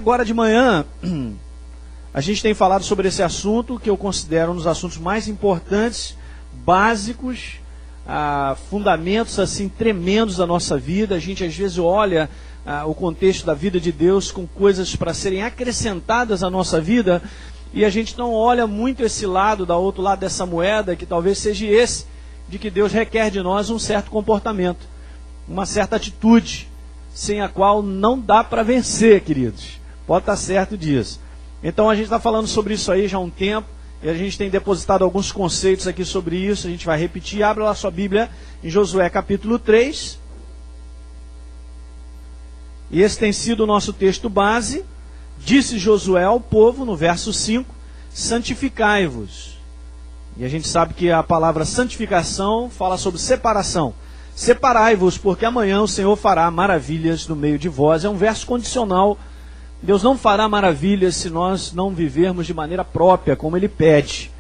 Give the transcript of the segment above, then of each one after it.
Agora de manhã, a gente tem falado sobre esse assunto que eu considero um dos assuntos mais importantes, básicos, fundamentos assim tremendos da nossa vida. A gente às vezes olha o contexto da vida de Deus com coisas para serem acrescentadas à nossa vida e a gente não olha muito esse lado, da outro lado dessa moeda, que talvez seja esse, de que Deus requer de nós um certo comportamento, uma certa atitude, sem a qual não dá para vencer, queridos. Pode estar certo disso. Então a gente está falando sobre isso aí já há um tempo, e a gente tem depositado alguns conceitos aqui sobre isso, a gente vai repetir. Abra lá sua Bíblia em Josué capítulo 3. E esse tem sido o nosso texto base. Disse Josué ao povo, no verso 5, santificai-vos. E a gente sabe que a palavra santificação fala sobre separação. Separai-vos, porque amanhã o Senhor fará maravilhas no meio de vós. É um verso condicional. Deus não fará maravilhas se nós não vivermos de maneira própria, como Ele pede.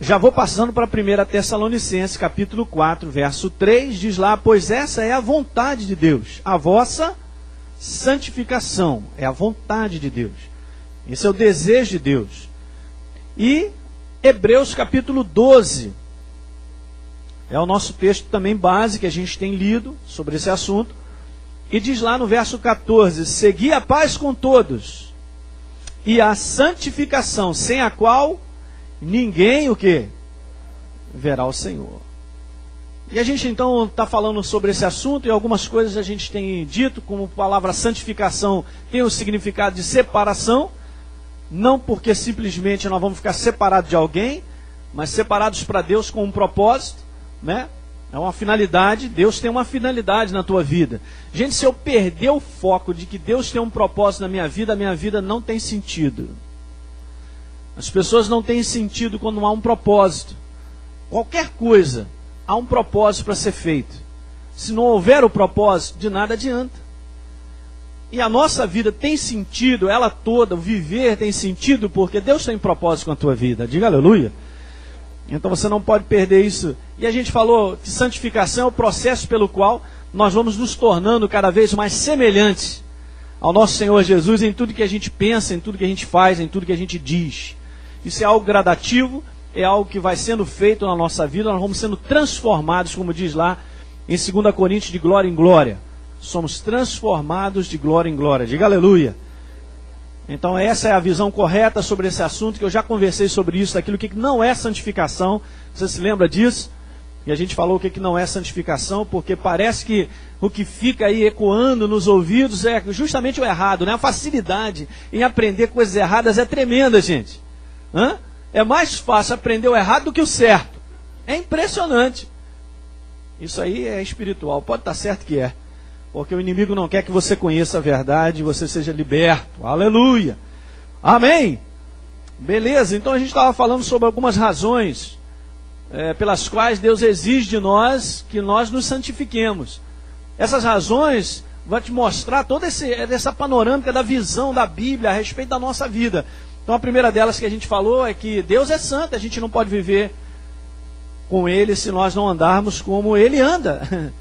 Já vou passando para 1 Tessalonicenses, capítulo 4, verso 3, diz lá: pois essa é a vontade de Deus, a vossa santificação, é a vontade de Deus. Esse é o desejo de Deus. E Hebreus, capítulo 12, é o nosso texto também base, que a gente tem lido sobre esse assunto. E diz lá no verso 14: segui a paz com todos, e a santificação, sem a qual ninguém o quê? Verá o Senhor. E a gente então está falando sobre esse assunto, e algumas coisas a gente tem dito, como a palavra santificação tem o significado de separação, não porque simplesmente nós vamos ficar separados de alguém, mas separados para Deus com um propósito, né? É uma finalidade. Deus tem uma finalidade na tua vida. Gente, se eu perder o foco de que Deus tem um propósito na minha vida não tem sentido. As pessoas não têm sentido quando não há um propósito. Qualquer coisa, há um propósito para ser feito. Se não houver o propósito, de nada adianta. E a nossa vida tem sentido, ela toda, o viver tem sentido, porque Deus tem propósito com a tua vida. Diga aleluia. Então você não pode perder isso. E a gente falou que santificação é o processo pelo qual nós vamos nos tornando cada vez mais semelhantes ao nosso Senhor Jesus em tudo que a gente pensa, em tudo que a gente faz, em tudo que a gente diz. Isso é algo gradativo, é algo que vai sendo feito na nossa vida, nós vamos sendo transformados, como diz lá em 2 Coríntios, de glória em glória. Somos transformados de glória em glória. Diga aleluia. Então essa é a visão correta sobre esse assunto, que eu já conversei sobre isso, daquilo que não é santificação. Você se lembra disso? E a gente falou o que não é santificação, porque parece que o que fica aí ecoando nos ouvidos é justamente o errado, né? A facilidade em aprender coisas erradas é tremenda, gente. É mais fácil aprender o errado do que o certo. É impressionante. Isso aí é espiritual, pode estar certo que é. Porque o inimigo não quer que você conheça a verdade e você seja liberto. Aleluia. Amém. Beleza, então a gente estava falando sobre algumas razões pelas quais Deus exige de nós que nós nos santifiquemos. Essas razões vão te mostrar toda essa panorâmica da visão da Bíblia a respeito da nossa vida. Então a primeira delas que a gente falou é que Deus é santo, a gente não pode viver com Ele se nós não andarmos como Ele anda.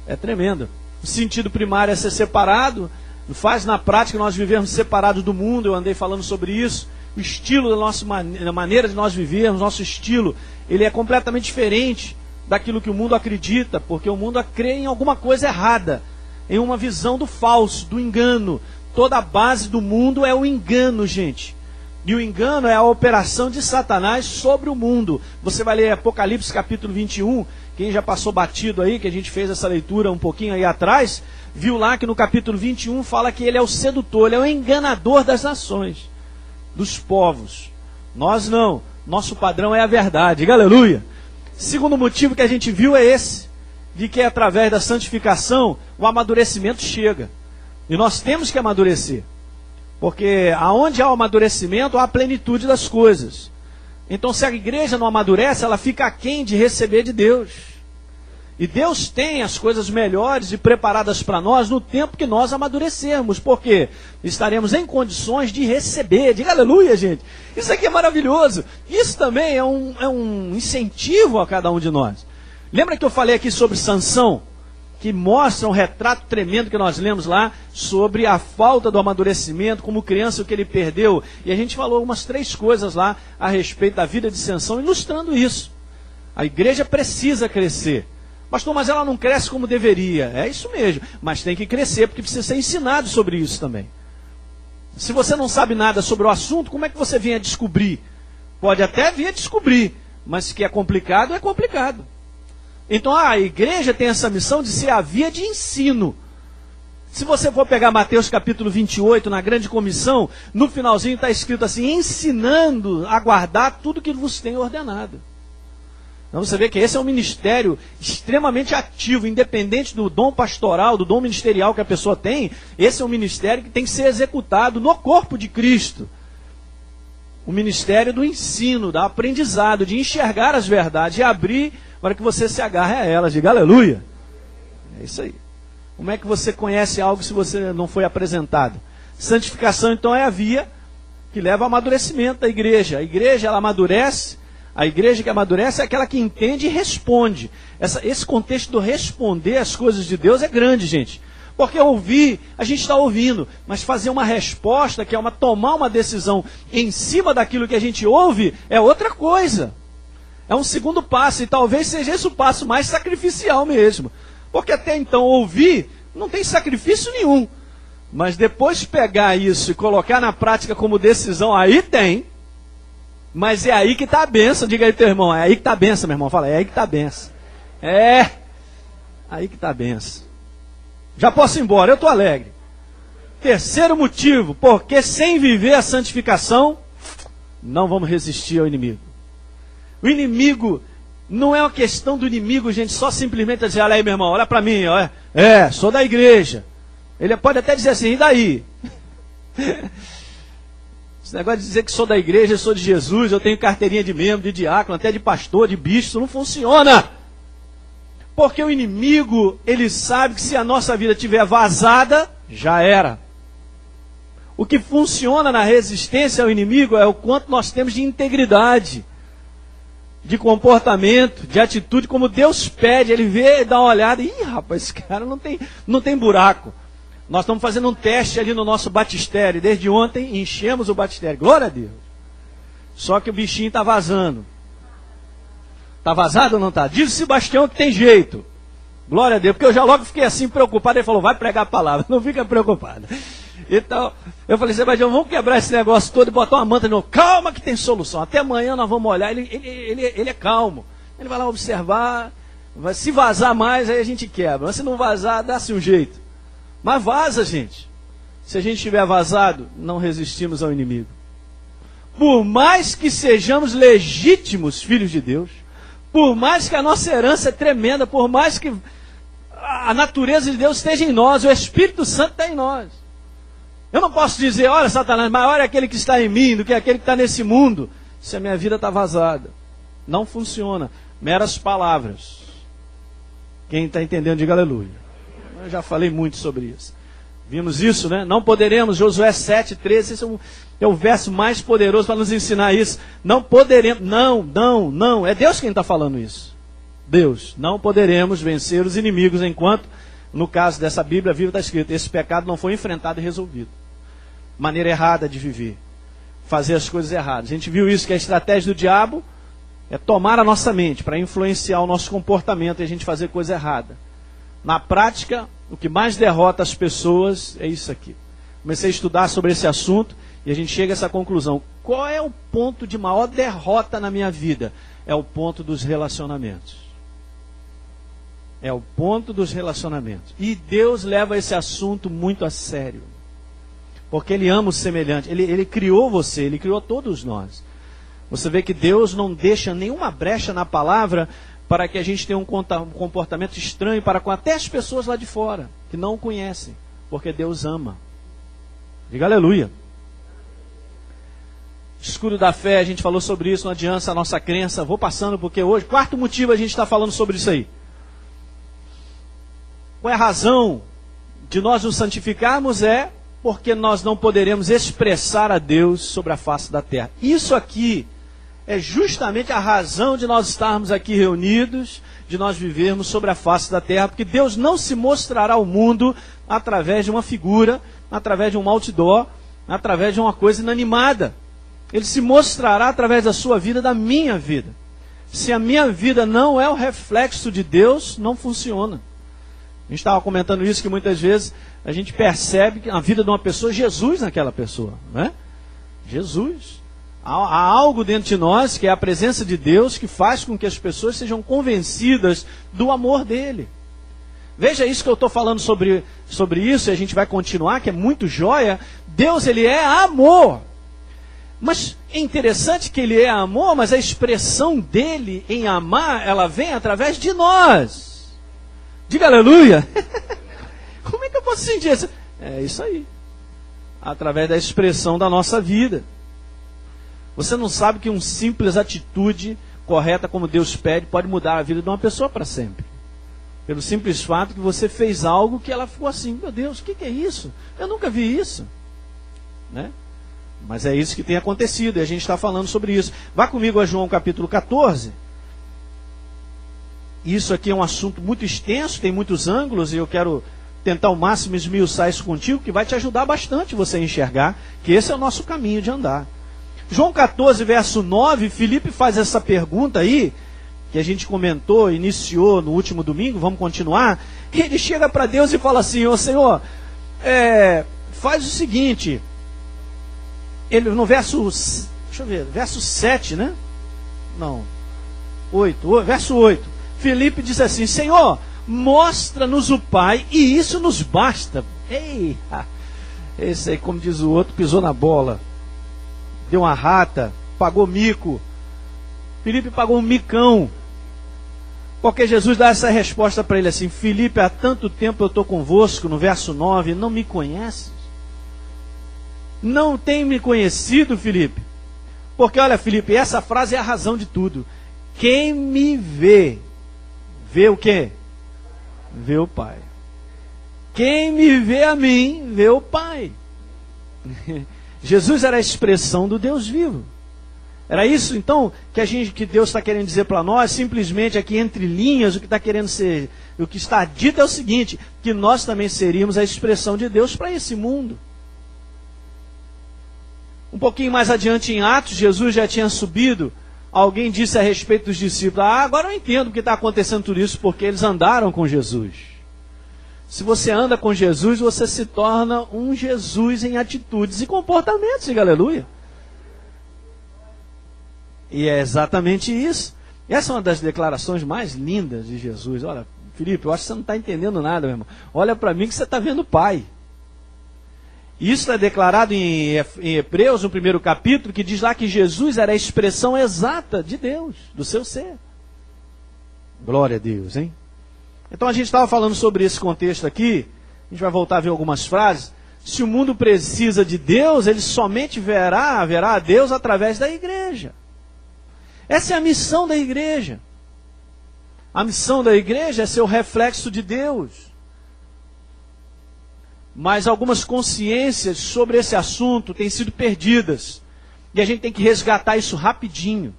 É tremendo. O sentido primário é ser separado, faz na prática nós vivemos separados do mundo. Eu andei falando sobre isso. O estilo da maneira de nós vivermos, nosso estilo, ele é completamente diferente daquilo que o mundo acredita, porque o mundo crê em alguma coisa errada, em uma visão do falso, do engano. Toda a base do mundo é o engano, gente. E o engano é a operação de Satanás sobre o mundo. Você vai ler Apocalipse capítulo 21, quem já passou batido aí, que a gente fez essa leitura um pouquinho aí atrás, viu lá que no capítulo 21 fala que ele é o sedutor, ele é o enganador das nações, dos povos. Nós não, nosso padrão é a verdade, diga aleluia. Segundo motivo que a gente viu é esse, de que através da santificação o amadurecimento chega. E nós temos que amadurecer. Porque aonde há o amadurecimento, há a plenitude das coisas. Então se a igreja não amadurece, ela fica aquém de receber de Deus. E Deus tem as coisas melhores e preparadas para nós no tempo que nós amadurecermos. Porque estaremos em condições de receber. Diga aleluia, gente. Isso aqui é maravilhoso. Isso também é um incentivo a cada um de nós. Lembra que eu falei aqui sobre Sansão? que mostra um retrato tremendo que nós lemos lá sobre a falta do amadurecimento, como criança o que ele perdeu. E a gente falou umas 3 coisas lá a respeito da vida de Sansão, ilustrando isso. A igreja precisa crescer. Pastor, mas ela não cresce como deveria. É isso mesmo, mas tem que crescer porque precisa ser ensinado sobre isso também. Se você não sabe nada sobre o assunto, como é que você vem a descobrir? Pode até vir a descobrir, mas que é complicado, é complicado. Então a igreja tem essa missão de ser a via de ensino. Se você for pegar Mateus capítulo 28, na grande comissão, no finalzinho está escrito assim, ensinando a guardar tudo que vos tem ordenado. Então você vê que esse é um ministério extremamente ativo, independente do dom pastoral, do dom ministerial que a pessoa tem, esse é um ministério que tem que ser executado no corpo de Cristo. O ministério do ensino, do aprendizado, de enxergar as verdades e abrir para que você se agarre a elas. Diga aleluia. É isso aí. Como é que você conhece algo se você não foi apresentado? Santificação, então, é a via que leva ao amadurecimento da igreja. A igreja, ela amadurece. A igreja que amadurece é aquela que entende e responde. Esse contexto do responder às coisas de Deus é grande, gente. Porque ouvir, a gente está ouvindo, mas fazer uma resposta, que é tomar uma decisão em cima daquilo que a gente ouve, é outra coisa. É um segundo passo, e talvez seja esse o passo mais sacrificial mesmo. Porque até então ouvir não tem sacrifício nenhum. Mas depois pegar isso e colocar na prática como decisão, aí tem. Mas é aí que está a bênção. Diga aí teu irmão, é aí que está a bênção, meu irmão. Fala, é aí que está a bênção. É, aí que está a bênção. Já posso ir embora, eu estou alegre. Terceiro motivo, porque sem viver a santificação, não vamos resistir ao inimigo. O inimigo, não é uma questão do inimigo, gente, só simplesmente dizer, olha aí meu irmão, olha para mim, olha. Sou da igreja. Ele pode até dizer assim, e daí? Esse negócio de dizer que sou da igreja, sou de Jesus, eu tenho carteirinha de membro, de diácono, até de pastor, de bispo, isso não funciona. Porque o inimigo, ele sabe que se a nossa vida estiver vazada, já era. O que funciona na resistência ao inimigo é o quanto nós temos de integridade, de comportamento, de atitude, como Deus pede. Ele vê e dá uma olhada, ih rapaz, esse cara não tem buraco. Nós estamos fazendo um teste ali no nosso batistério. Desde ontem enchemos o batistério. Glória a Deus. Só que o bichinho está vazando. Está vazado ou não está? Diz o Sebastião que tem jeito. Glória a Deus. Porque eu já logo fiquei assim preocupado. Ele falou, vai pregar a palavra. Não fica preocupado. Então, eu falei, Sebastião, vamos quebrar esse negócio todo e botar uma manta de novo. Calma que tem solução. Até amanhã nós vamos olhar. Ele é calmo. Ele vai lá observar. Se vazar mais, aí a gente quebra. Mas se não vazar, dá-se um jeito. Mas vaza, gente. Se a gente estiver vazado, não resistimos ao inimigo. Por mais que sejamos legítimos filhos de Deus, por mais que a nossa herança é tremenda, por mais que a natureza de Deus esteja em nós, o Espírito Santo está em nós. Eu não posso dizer, olha Satanás, maior é aquele que está em mim do que aquele que está nesse mundo, se a minha vida está vazada. Não funciona. Meras palavras. Quem está entendendo, diga aleluia. Eu já falei muito sobre isso. Vimos isso, né? Não poderemos, Josué 7:13, esse é o verso mais poderoso para nos ensinar isso. Não poderemos, não. É Deus quem está falando isso. Deus, não poderemos vencer os inimigos enquanto, no caso dessa Bíblia viva está escrito, esse pecado não foi enfrentado e resolvido. Maneira errada de viver. Fazer as coisas erradas. A gente viu isso, que a estratégia do diabo é tomar a nossa mente para influenciar o nosso comportamento e a gente fazer coisa errada. Na prática, o que mais derrota as pessoas é isso aqui. Comecei a estudar sobre esse assunto e a gente chega a essa conclusão. Qual é o ponto de maior derrota na minha vida? É o ponto dos relacionamentos. É o ponto dos relacionamentos. E Deus leva esse assunto muito a sério. Porque Ele ama o semelhante. Ele criou você, Ele criou todos nós. Você vê que Deus não deixa nenhuma brecha na palavra para que a gente tenha um comportamento estranho para com até as pessoas lá de fora, que não o conhecem, porque Deus ama. Diga aleluia. Escudo da fé, a gente falou sobre isso, não adianta a nossa crença. Vou passando porque hoje, quarto motivo, a gente está falando sobre isso aí. Qual é a razão de nós nos santificarmos? É porque nós não poderemos expressar a Deus sobre a face da terra. Isso aqui é justamente a razão de nós estarmos aqui reunidos, de nós vivermos sobre a face da terra, porque Deus não se mostrará ao mundo através de uma figura, através de um outdoor, através de uma coisa inanimada. Ele se mostrará através da sua vida, da minha vida. Se a minha vida não é o reflexo de Deus, não funciona. A gente estava comentando isso, que muitas vezes a gente percebe que a vida de uma pessoa, Jesus naquela pessoa, né? Jesus. Há algo dentro de nós, que é a presença de Deus, que faz com que as pessoas sejam convencidas do amor dele. Veja isso que eu estou falando sobre isso, e a gente vai continuar, que é muito joia. Deus, ele é amor. Mas é interessante que ele é amor, mas a expressão dele em amar, ela vem através de nós. Diga aleluia. Como é que eu posso sentir isso? É isso aí. Através da expressão da nossa vida. Você não sabe que uma simples atitude correta, como Deus pede, pode mudar a vida de uma pessoa para sempre. Pelo simples fato que você fez algo que ela ficou assim, meu Deus, o que é isso? Eu nunca vi isso. Né? Mas é isso que tem acontecido, e a gente está falando sobre isso. Vá comigo a João capítulo 14. Isso aqui é um assunto muito extenso, tem muitos ângulos, e eu quero tentar ao máximo esmiuçar isso contigo, que vai te ajudar bastante você a enxergar que esse é o nosso caminho de andar. João 14, verso 9, Filipe faz essa pergunta aí, que a gente comentou, iniciou no último domingo, vamos continuar. E ele chega para Deus e fala assim, ô Senhor, faz o seguinte, ele no verso, deixa eu ver, verso 7, né? Não, 8, verso 8, Filipe diz assim, Senhor, mostra-nos o Pai e isso nos basta. Ei, esse aí, como diz o outro, pisou na bola. Deu uma rata, pagou mico. Filipe pagou um micão. Porque Jesus dá essa resposta para ele assim, Filipe, há tanto tempo eu estou convosco, no verso 9, não me conheces? Não tem me conhecido, Filipe? Porque olha, Filipe, essa frase é a razão de tudo. Quem me vê, vê o quê? Vê o Pai. Quem me vê a mim, vê o Pai. Jesus era a expressão do Deus vivo. Era isso, então, que Deus está querendo dizer para nós, simplesmente aqui entre linhas, o que está querendo ser, o que está dito é o seguinte, que nós também seríamos a expressão de Deus para esse mundo. Um pouquinho mais adiante em Atos, Jesus já tinha subido, alguém disse a respeito dos discípulos, agora eu entendo o que está acontecendo tudo isso, porque eles andaram com Jesus. Se você anda com Jesus, você se torna um Jesus em atitudes e comportamentos, diga aleluia. E é exatamente isso. Essa é uma das declarações mais lindas de Jesus. Olha, Filipe, eu acho que você não está entendendo nada, meu irmão. Olha para mim que você está vendo o Pai. Isso é declarado em Hebreus, no primeiro capítulo, que diz lá que Jesus era a expressão exata de Deus, do seu ser. Glória a Deus, hein? Então a gente estava falando sobre esse contexto aqui, a gente vai voltar a ver algumas frases. Se o mundo precisa de Deus, ele somente verá a Deus através da igreja. Essa é a missão da igreja. A missão da igreja é ser o reflexo de Deus. Mas algumas consciências sobre esse assunto têm sido perdidas. E a gente tem que resgatar isso rapidinho.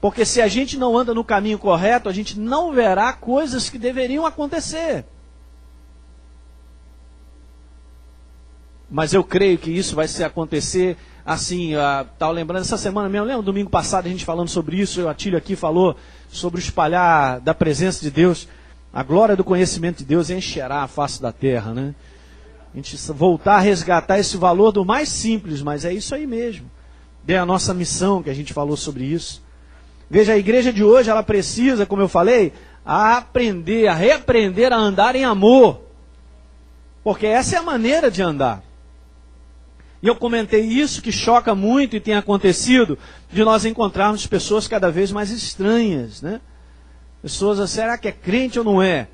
Porque se a gente não anda no caminho correto, a gente não verá coisas que deveriam acontecer. Mas eu creio que isso vai se acontecer assim, estava lembrando essa semana mesmo, lembra domingo passado a gente falando sobre isso, o Atílio aqui falou sobre o espalhar da presença de Deus, a glória do conhecimento de Deus encherá a face da terra, né? A gente voltar a resgatar esse valor do mais simples, mas é isso aí mesmo. É a nossa missão que a gente falou sobre isso. Veja, a igreja de hoje, ela precisa, como eu falei, a reaprender a andar em amor. Porque essa é a maneira de andar. E eu comentei isso, que choca muito e tem acontecido, de nós encontrarmos pessoas cada vez mais estranhas, né? Pessoas, será que é crente ou não é?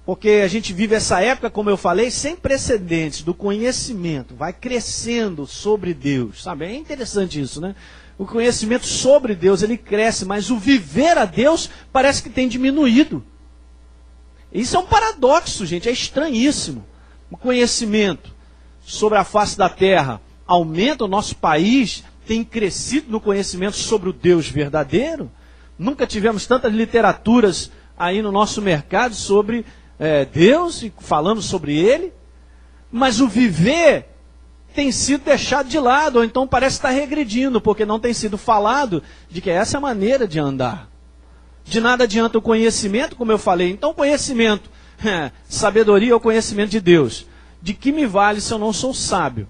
Porque a gente vive essa época, como eu falei, sem precedentes do conhecimento. Vai crescendo sobre Deus, sabe? É interessante isso, né? O conhecimento sobre Deus, ele cresce, mas o viver a Deus parece que tem diminuído. Isso é um paradoxo, gente, é estranhíssimo. O conhecimento sobre a face da terra aumenta, o nosso país tem crescido no conhecimento sobre o Deus verdadeiro. Nunca tivemos tantas literaturas aí no nosso mercado sobre Deus e falando sobre Ele. Mas o viver tem sido deixado de lado, ou então parece estar regredindo, porque não tem sido falado de que essa é a maneira de andar. De nada adianta o conhecimento, como eu falei. Então, conhecimento, sabedoria é o conhecimento de Deus. De que me vale se eu não sou sábio?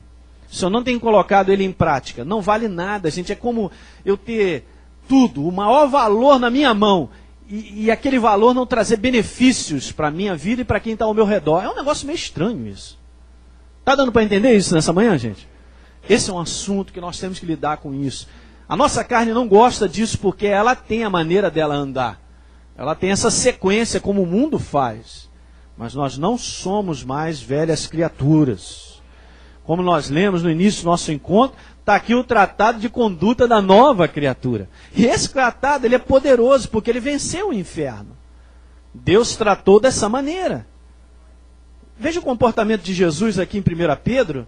Se eu não tenho colocado ele em prática? Não vale nada, gente. É como eu ter tudo, o maior valor na minha mão, e aquele valor não trazer benefícios para a minha vida e para quem está ao meu redor. É um negócio meio estranho isso. Está dando para entender isso nessa manhã, gente? Esse é um assunto que nós temos que lidar com isso. A nossa carne não gosta disso porque ela tem a maneira dela andar. Ela tem essa sequência como o mundo faz. Mas nós não somos mais velhas criaturas. Como nós lemos no início do nosso encontro, está aqui o tratado de conduta da nova criatura. E esse tratado ele é poderoso porque ele venceu o inferno. Deus tratou dessa maneira. Veja o comportamento de Jesus aqui em 1 Pedro,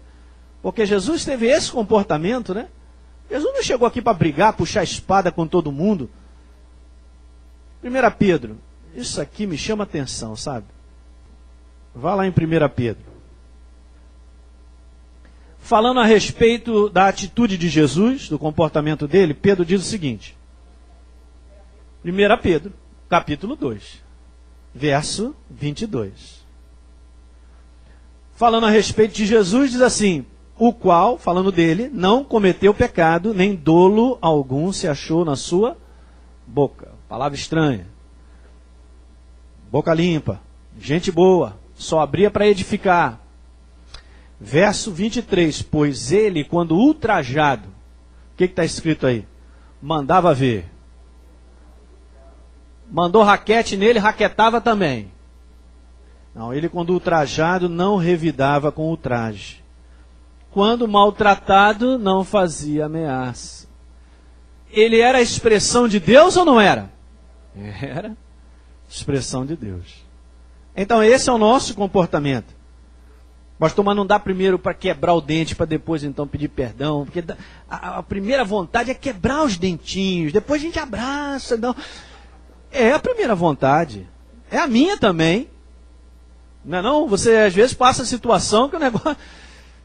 porque Jesus teve esse comportamento, né? Jesus não chegou aqui para brigar, puxar a espada com todo mundo. 1 Pedro, isso aqui me chama atenção, sabe? Vá lá em 1 Pedro. Falando a respeito da atitude de Jesus, do comportamento dele, Pedro diz o seguinte. 1 Pedro, capítulo 2, verso 22. Falando a respeito de Jesus, diz assim: o qual, falando dele, não cometeu pecado, nem dolo algum se achou na sua boca. Palavra estranha. Boca limpa, gente boa, só abria para edificar. Verso 23, pois ele, quando ultrajado, o que está escrito aí? Mandava ver. Mandou raquete nele, raquetava também. Não, ele quando ultrajado não revidava com ultraje. Quando maltratado não fazia ameaça. Ele era a expressão de Deus ou não era? Era expressão de Deus. Então esse é o nosso comportamento. Pastor, mas não dá primeiro para quebrar o dente, para depois então pedir perdão. Porque a primeira vontade é quebrar os dentinhos, depois a gente abraça. Não. É a primeira vontade. É a minha também. Não é não? Você às vezes passa a situação que o negócio...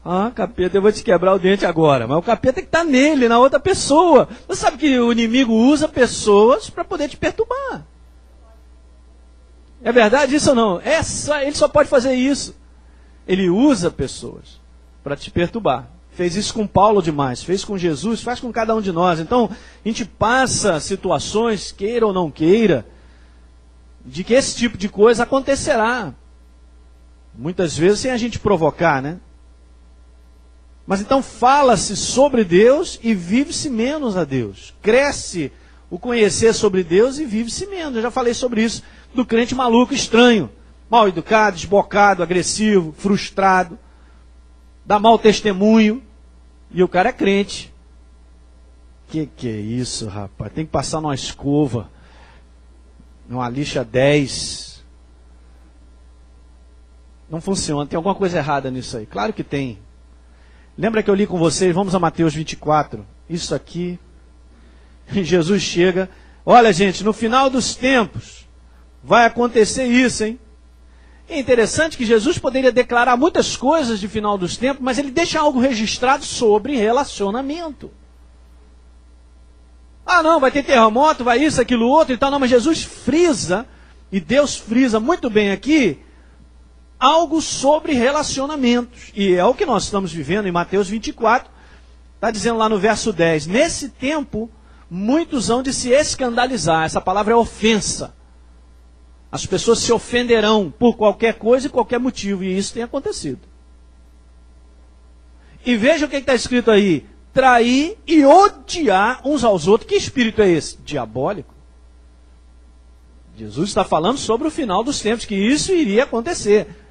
Ah, capeta, eu vou te quebrar o dente agora. Mas o capeta tem que estar nele, na outra pessoa. Você sabe que o inimigo usa pessoas para poder te perturbar. É verdade isso ou não? Ele só pode fazer isso. Ele usa pessoas para te perturbar. Fez isso com Paulo demais, fez com Jesus, faz com cada um de nós. Então, a gente passa situações, queira ou não queira, de que esse tipo de coisa acontecerá. Muitas vezes sem a gente provocar, né? Mas então fala-se sobre Deus e vive-se menos a Deus. Cresce o conhecer sobre Deus e vive-se menos. Eu já falei sobre isso do crente maluco, estranho. Mal educado, desbocado, agressivo, frustrado. Dá mau testemunho. E o cara é crente. Que é isso, rapaz? Tem que passar numa escova. Numa lixa 10. Não funciona. Tem alguma coisa errada nisso aí. Claro que tem. Lembra que eu li com vocês? Vamos a Mateus 24. Isso aqui. Jesus chega. Olha, gente, no final dos tempos vai acontecer isso, hein? É interessante que Jesus poderia declarar muitas coisas de final dos tempos, mas ele deixa algo registrado sobre relacionamento. Ah, não, vai ter terremoto, vai isso, aquilo, outro e tal. Não, mas Jesus frisa, e Deus frisa muito bem aqui, algo sobre relacionamentos. E é o que nós estamos vivendo em Mateus 24. Está dizendo lá no verso 10. Nesse tempo, muitos hão de se escandalizar. Essa palavra é ofensa. As pessoas se ofenderão por qualquer coisa e qualquer motivo. E isso tem acontecido. E veja o que está escrito aí. Trair e odiar uns aos outros. Que espírito é esse? Diabólico. Jesus está falando sobre o final dos tempos, que isso iria acontecer.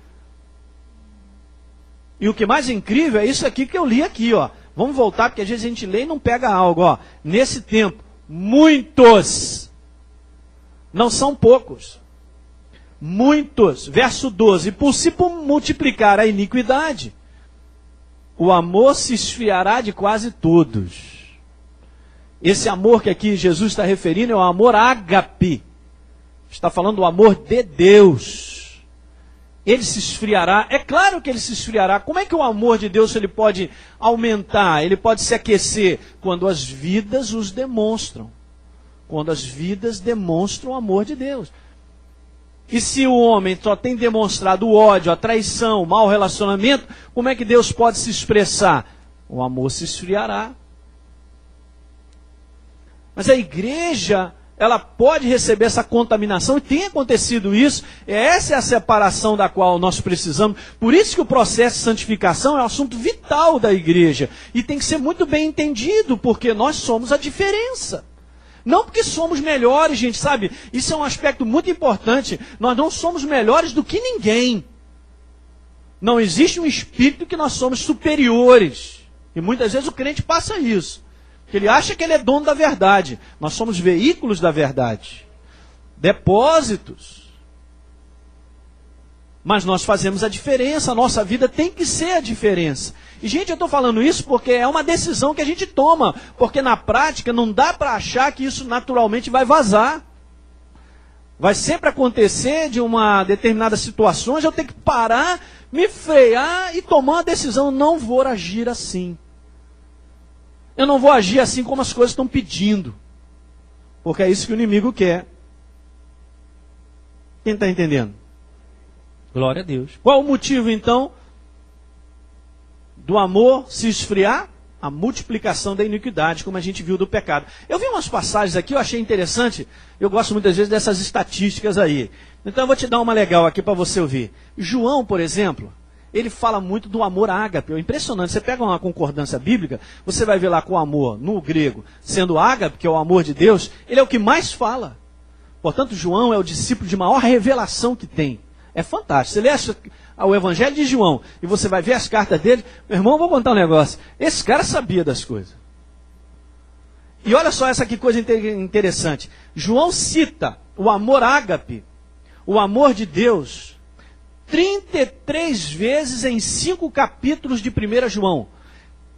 E o que mais incrível é isso aqui que eu li aqui, ó. Vamos voltar, porque às vezes a gente lê e não pega algo, ó. Nesse tempo, muitos, não são poucos, muitos, verso 12, por se multiplicar a iniquidade, o amor se esfriará de quase todos. Esse amor que aqui Jesus está referindo é o amor ágape. Está falando do amor de Deus. Ele se esfriará. É claro que ele se esfriará. Como é que o amor de Deus ele pode aumentar? Ele pode se aquecer quando as vidas os demonstram. Quando as vidas demonstram o amor de Deus. E se o homem só tem demonstrado o ódio, a traição, o mau relacionamento, como é que Deus pode se expressar? O amor se esfriará. Mas a igreja, ela pode receber essa contaminação, e tem acontecido isso. Essa é a separação da qual nós precisamos. Por isso que o processo de santificação é um assunto vital da igreja. E tem que ser muito bem entendido, porque nós somos a diferença. Não porque somos melhores, gente, sabe? Isso é um aspecto muito importante. Nós não somos melhores do que ninguém. Não existe um espírito que nós somos superiores. E muitas vezes o crente passa isso. Ele acha que ele é dono da verdade. Nós somos veículos da verdade. Depósitos. Mas nós fazemos a diferença. A nossa vida tem que ser a diferença. E, gente, eu estou falando isso porque é uma decisão que a gente toma. Porque na prática não dá para achar que isso naturalmente vai vazar. Vai sempre acontecer de uma determinada situação. Eu tenho que parar, me frear e tomar uma decisão. Não vou agir assim. Eu não vou agir assim como as coisas estão pedindo. Porque é isso que o inimigo quer. Quem está entendendo? Glória a Deus. Qual o motivo, então, do amor se esfriar? A multiplicação da iniquidade, como a gente viu do pecado. Eu vi umas passagens aqui, eu achei interessante. Eu gosto muitas vezes dessas estatísticas aí. Então eu vou te dar uma legal aqui para você ouvir. João, por exemplo, ele fala muito do amor ágape. É impressionante. Você pega uma concordância bíblica, você vai ver lá com o amor, no grego, sendo ágape, que é o amor de Deus, ele é o que mais fala. Portanto, João é o discípulo de maior revelação que tem. É fantástico. Você lê o Evangelho de João e você vai ver as cartas dele. Meu irmão, eu vou contar um negócio. Esse cara sabia das coisas. E olha só essa que coisa interessante. João cita o amor ágape, o amor de Deus, 33 vezes em 5 capítulos de 1 João.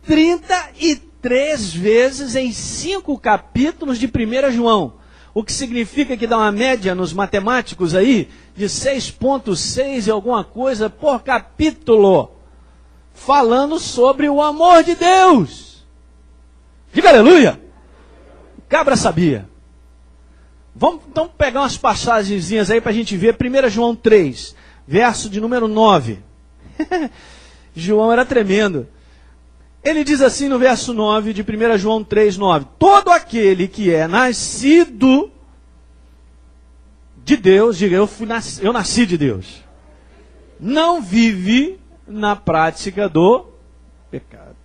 33 vezes em 5 capítulos de 1 João. O que significa que dá uma média nos matemáticos aí de 6,6 e alguma coisa por capítulo. Falando sobre o amor de Deus. Diga aleluia. Cabra sabia. Vamos então pegar umas passagenzinhas aí para a gente ver. 1 João 3, verso de número 9. João era tremendo. Ele diz assim no verso 9 de 1 João 3, 9. Todo aquele que é nascido de Deus, diga, eu nasci de Deus, não vive na prática do pecado.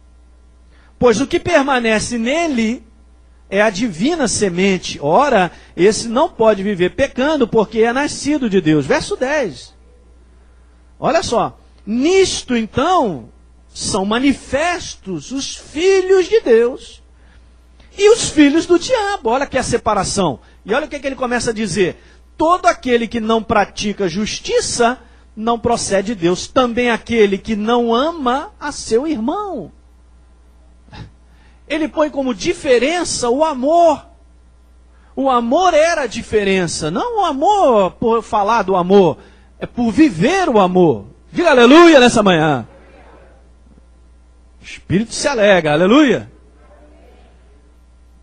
Pois o que permanece nele é a divina semente. Ora, esse não pode viver pecando porque é nascido de Deus. Verso 10. Olha só. Nisto, então, são manifestos os filhos de Deus e os filhos do diabo. Olha que é a separação. E olha o que ele começa a dizer. Todo aquele que não pratica justiça não procede de Deus. Também aquele que não ama a seu irmão. Ele põe como diferença o amor. O amor era a diferença. Não o amor por falar do amor. É por viver o amor. Diga aleluia nessa manhã. O Espírito se alegra, aleluia.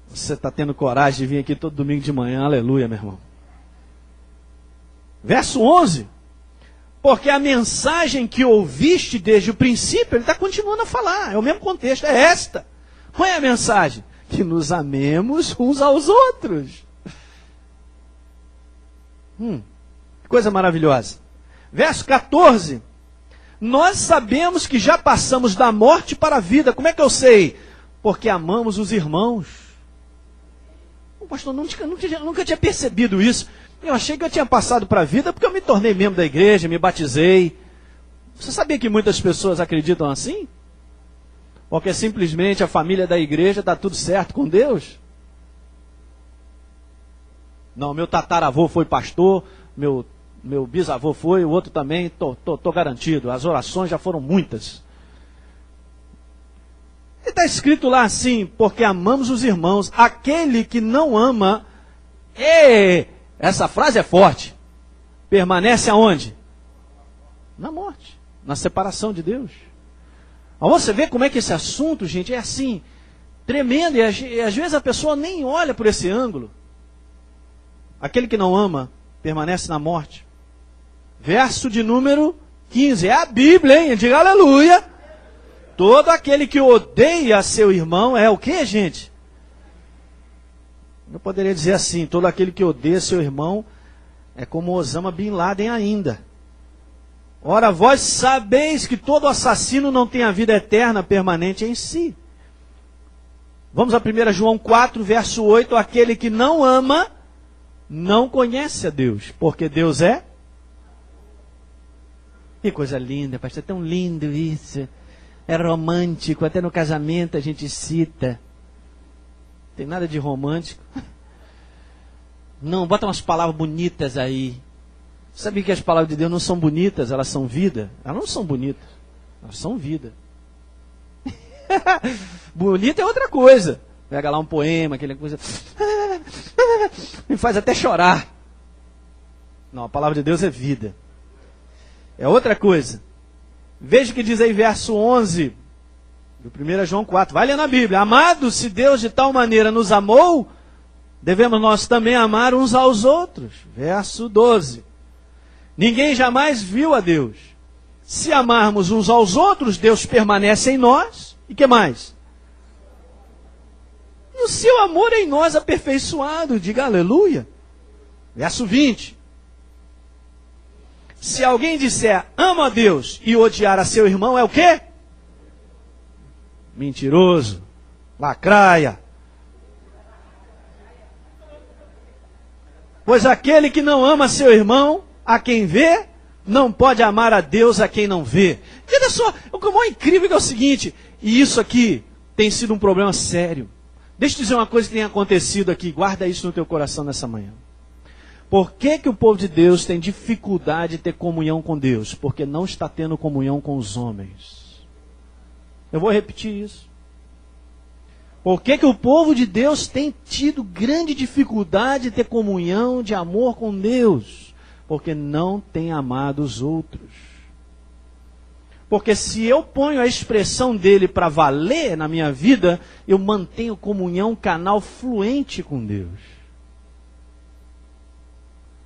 Você está tendo coragem de vir aqui todo domingo de manhã, aleluia, meu irmão. Verso 11. Porque a mensagem que ouviste desde o princípio, ele está continuando a falar, é o mesmo contexto, é esta. Qual é a mensagem? Que nos amemos uns aos outros. Que coisa maravilhosa. Verso 14. Nós sabemos que já passamos da morte para a vida. Como é que eu sei? Porque amamos os irmãos. O pastor nunca tinha percebido isso. Eu achei que eu tinha passado para a vida porque eu me tornei membro da igreja, me batizei. Você sabia que muitas pessoas acreditam assim? Porque simplesmente a família da igreja está tudo certo com Deus? Não, meu tataravô foi pastor, meu bisavô foi, o outro também, estou garantido. As orações já foram muitas. Ele está escrito lá assim, porque amamos os irmãos, aquele que não ama, essa frase é forte, permanece aonde? Na morte, na separação de Deus. Você vê como é que esse assunto, gente, é assim, tremendo, e às vezes a pessoa nem olha por esse ângulo. Aquele que não ama, permanece na morte. Verso de número 15, é a Bíblia, hein? Diga aleluia. Todo aquele que odeia seu irmão é o que, gente? Eu poderia dizer assim, todo aquele que odeia seu irmão é como Osama Bin Laden ainda. Ora, vós sabeis que todo assassino não tem a vida eterna permanente em si. Vamos a 1 João 4, verso 8. Aquele que não ama, não conhece a Deus, porque Deus é... Que coisa linda, pastor, é tão lindo isso. É romântico, até no casamento a gente cita. Tem nada de romântico. Não, bota umas palavras bonitas aí. Sabia que as palavras de Deus não são bonitas, elas são vida? Elas não são bonitas, elas são vida. Bonita é outra coisa. Pega lá um poema, aquela coisa... Me faz até chorar. Não, a palavra de Deus é vida. É outra coisa. Veja o que diz aí verso 11 do 1 João 4. Vai ler na Bíblia. Amados, se Deus de tal maneira nos amou, devemos nós também amar uns aos outros. Verso 12. Ninguém jamais viu a Deus. Se amarmos uns aos outros, Deus permanece em nós. E que mais? E o seu amor em nós aperfeiçoado. Diga aleluia. Verso 20. Se alguém disser, amo a Deus, e odiar a seu irmão, é o quê? Mentiroso, lacraia. Pois aquele que não ama seu irmão, a quem vê, não pode amar a Deus a quem não vê. E olha só, o que é mais incrível é o seguinte, e isso aqui tem sido um problema sério. Deixa eu dizer uma coisa que tem acontecido aqui, guarda isso no teu coração nessa manhã. Por que o povo de Deus tem dificuldade de ter comunhão com Deus? Porque não está tendo comunhão com os homens. Eu vou repetir isso. Por que o povo de Deus tem tido grande dificuldade de ter comunhão, de amor com Deus? Porque não tem amado os outros. Porque se eu ponho a expressão dele para valer na minha vida, eu mantenho comunhão, canal fluente com Deus.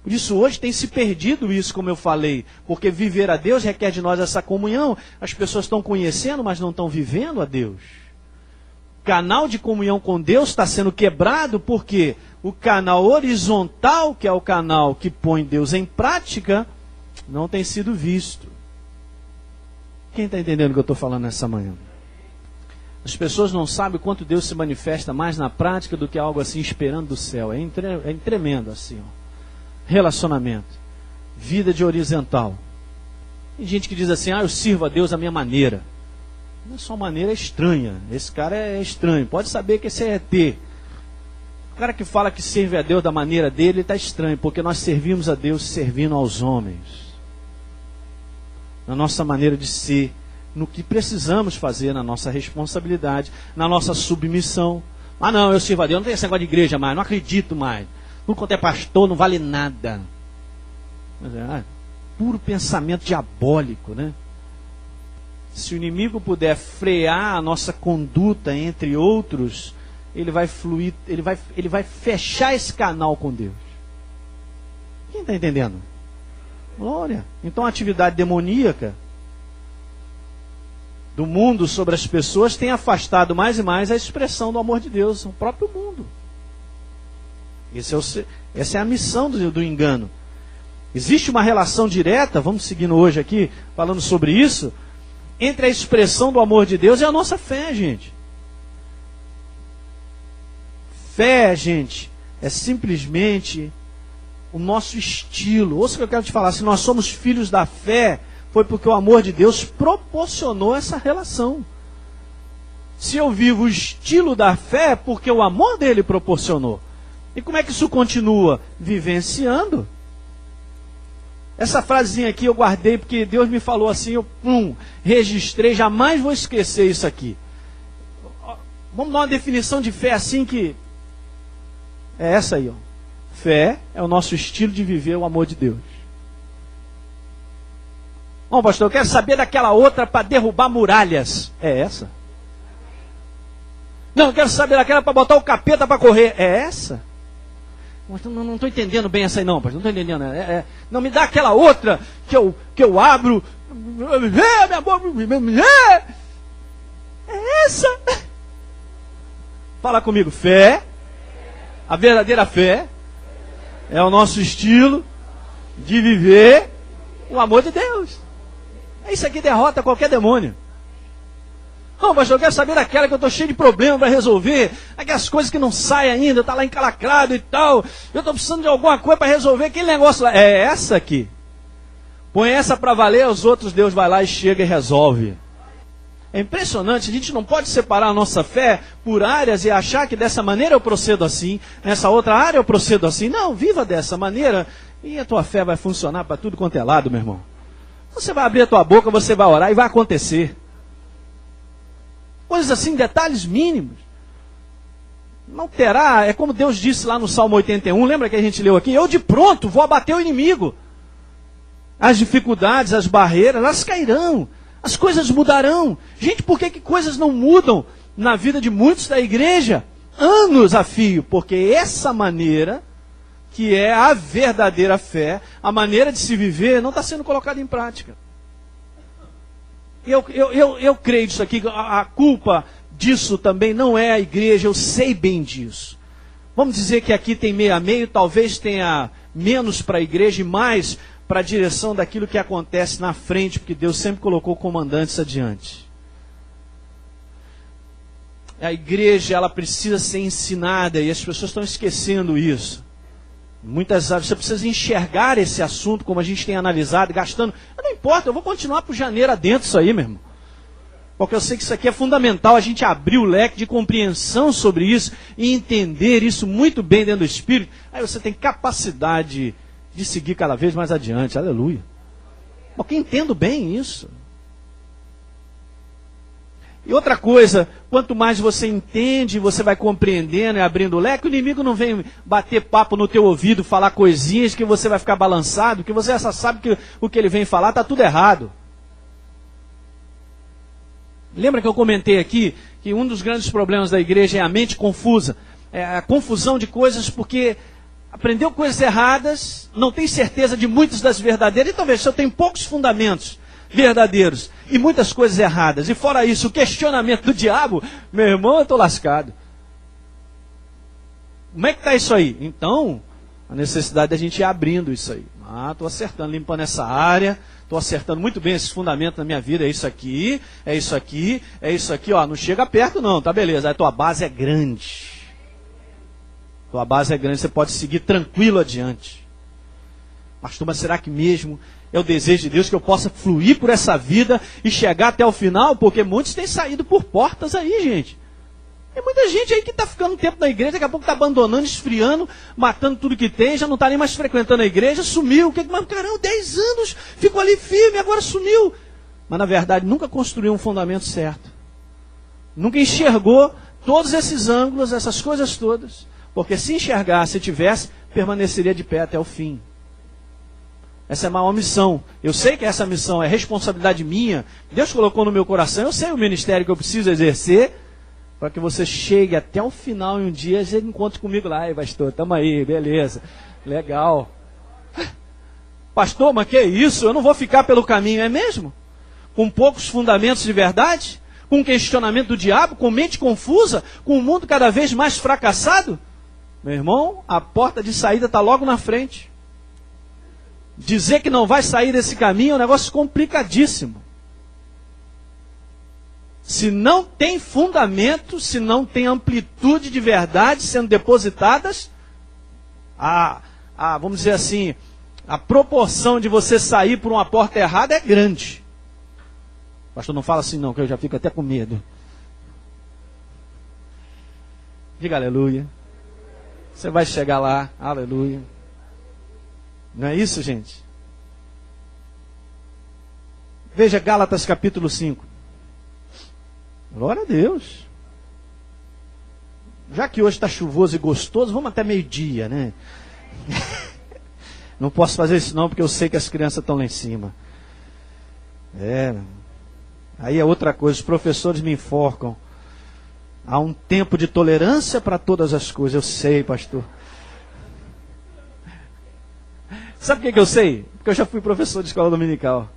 Por isso hoje tem se perdido isso, como eu falei, porque viver a Deus requer de nós essa comunhão. As pessoas estão conhecendo, mas não estão vivendo a Deus. O canal de comunhão com Deus está sendo quebrado porque o canal horizontal, que é o canal que põe Deus em prática, não tem sido visto. Quem está entendendo o que eu estou falando nessa manhã? As pessoas não sabem quanto Deus se manifesta mais na prática do que algo assim esperando do céu. É tremendo assim, ó. Relacionamento, vida de horizontal. Tem gente que diz assim, eu sirvo a Deus da minha maneira. A sua maneira é estranha, esse cara é estranho, pode saber que esse é ET. O cara que fala que serve a Deus da maneira dele, ele está estranho, porque nós servimos a Deus servindo aos homens. Na nossa maneira de ser, no que precisamos fazer, na nossa responsabilidade, na nossa submissão. Não, eu sirvo a Deus, não tem esse negócio de igreja mais, não acredito mais. Tudo quanto é pastor não vale nada. Puro pensamento diabólico, né? Se o inimigo puder frear a nossa conduta entre outros, ele vai fluir, ele vai fechar esse canal com Deus. Quem está entendendo? Glória. Então a atividade demoníaca do mundo sobre as pessoas tem afastado mais e mais a expressão do amor de Deus, o próprio mundo. Essa é a missão do engano. Existe uma relação direta, vamos seguindo hoje aqui, falando sobre isso, entre a expressão do amor de Deus e a nossa fé, gente. Fé, gente, é simplesmente o nosso estilo. Ouça o que eu quero te falar, se nós somos filhos da fé, foi porque o amor de Deus proporcionou essa relação. Se eu vivo o estilo da fé, porque o amor dele proporcionou. E como é que isso continua? Vivenciando. Essa frasezinha aqui eu guardei porque Deus me falou assim, eu registrei, jamais vou esquecer isso aqui. Vamos dar uma definição de fé assim que... É essa aí, ó. Fé é o nosso estilo de viver o amor de Deus. Bom, pastor, eu quero saber daquela outra para derrubar muralhas. É essa. Não, eu quero saber daquela para botar o capeta para correr. É essa. Não estou entendendo bem essa aí não, pastor. Não estou entendendo. Não, me dá aquela outra que eu abro. Minha boca. É essa. Fala comigo. Fé. A verdadeira fé é o nosso estilo de viver o amor de Deus. Isso aqui derrota qualquer demônio. Não, pastor, eu quero saber daquela que eu estou cheio de problema para resolver. Aquelas coisas que não saem ainda, está lá encalacrado e tal. Eu estou precisando de alguma coisa para resolver. Aquele negócio lá. É essa aqui. Põe essa para valer, os outros Deus vai lá e chega e resolve. É impressionante, a gente não pode separar a nossa fé por áreas e achar que dessa maneira eu procedo assim, nessa outra área eu procedo assim. Não, viva dessa maneira e a tua fé vai funcionar para tudo quanto é lado, meu irmão. Você vai abrir a tua boca, você vai orar e vai acontecer. Coisas assim, detalhes mínimos. Não terá, é como Deus disse lá no Salmo 81, lembra que a gente leu aqui? Eu de pronto vou abater o inimigo. As dificuldades, as barreiras, elas cairão. As coisas mudarão. Gente, por que coisas não mudam na vida de muitos da igreja? Anos a fio. Porque essa maneira, que é a verdadeira fé, a maneira de se viver, não está sendo colocada em prática. Eu creio disso aqui, a culpa disso também não é a igreja, eu sei bem disso. Vamos dizer que aqui tem meio a meio, talvez tenha menos para a igreja e mais para a direção daquilo que acontece na frente, porque Deus sempre colocou comandantes adiante. A igreja, ela precisa ser ensinada e as pessoas estão esquecendo isso. Muitas vezes você precisa enxergar esse assunto, como a gente tem analisado, gastando. Não importa, eu vou continuar para janeiro adentro isso aí, meu irmão. Porque eu sei que isso aqui é fundamental, a gente abrir o leque de compreensão sobre isso e entender isso muito bem dentro do Espírito. Aí você tem capacidade de seguir cada vez mais adiante. Aleluia. Porque entendo bem isso. E outra coisa, quanto mais você entende, você vai compreendendo e abrindo o leque, o inimigo não vem bater papo no teu ouvido, falar coisinhas que você vai ficar balançado, que você já sabe que o que ele vem falar está tudo errado. Lembra que eu comentei aqui que um dos grandes problemas da igreja é a mente confusa, é a confusão de coisas porque aprendeu coisas erradas, não tem certeza de muitas das verdadeiras, então veja, se eu tenho poucos fundamentos verdadeiros e muitas coisas erradas, e fora isso, o questionamento do diabo, meu irmão, eu estou lascado. Como é que está isso aí? Então, a necessidade da gente ir abrindo isso aí. Estou acertando, limpando essa área, estou acertando muito bem esses fundamentos na minha vida, é isso aqui, é isso aqui, é isso aqui, ó, não chega perto não, tá beleza, a tua base é grande. Tua base é grande, você pode seguir tranquilo adiante. Pastor, mas será que mesmo é o desejo de Deus que eu possa fluir por essa vida e chegar até o final? Porque muitos têm saído por portas aí, gente. Tem muita gente aí que está ficando tempo na igreja, daqui a pouco está abandonando, esfriando, matando tudo que tem, já não está nem mais frequentando a igreja, sumiu. Mas caramba, 10 anos, ficou ali firme, agora sumiu. Mas na verdade nunca construiu um fundamento certo. Nunca enxergou todos esses ângulos, essas coisas todas. Porque se enxergasse, se tivesse, permaneceria de pé até o fim. Essa é a maior missão. Eu sei que essa missão é responsabilidade minha. Deus colocou no meu coração. Eu sei o ministério que eu preciso exercer para que você chegue até o final e um dia você encontre comigo lá. Ei, pastor, estamos aí, beleza. Legal. Pastor, mas que isso? Eu não vou ficar pelo caminho, é mesmo? Com poucos fundamentos de verdade? Com questionamento do diabo? Com mente confusa? Com o mundo cada vez mais fracassado? Meu irmão, a porta de saída está logo na frente. Dizer que não vai sair desse caminho é um negócio complicadíssimo. Se não tem fundamento, se não tem amplitude de verdade sendo depositadas, vamos dizer assim, a proporção de você sair por uma porta errada é grande. Pastor, não fala assim não, que eu já fico até com medo. Diga aleluia. Você vai chegar lá, aleluia. Não é isso, gente? Veja Gálatas capítulo 5. Glória a Deus. já que hoje está chuvoso e gostoso, vamos até meio-dia, né? Não posso fazer isso não, porque eu sei que as crianças estão lá em cima. Aí é outra coisa, os professores me enforcam. Há um tempo de tolerância para todas as coisas, eu sei, pastor. Sabe por que eu sei? Porque eu já fui professor de escola dominical.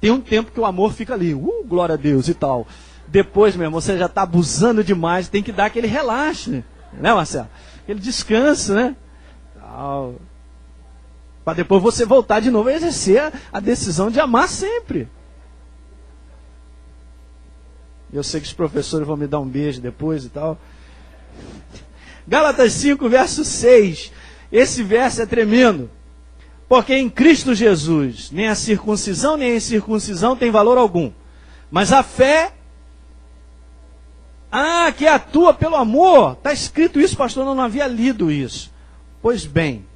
Tem um tempo que o amor fica ali, glória a Deus e tal. Depois, meu irmão, você já está abusando demais, tem que dar aquele relaxe, né, Marcelo? Aquele descanso, né? Para depois você voltar de novo a exercer a decisão de amar sempre. Eu sei que os professores vão me dar um beijo depois e tal. Gálatas 5, verso 6. Esse verso é tremendo. Porque em Cristo Jesus, nem a circuncisão nem a incircuncisão tem valor algum. Mas a fé, que atua pelo amor. Está escrito isso, pastor, eu não havia lido isso. Pois bem,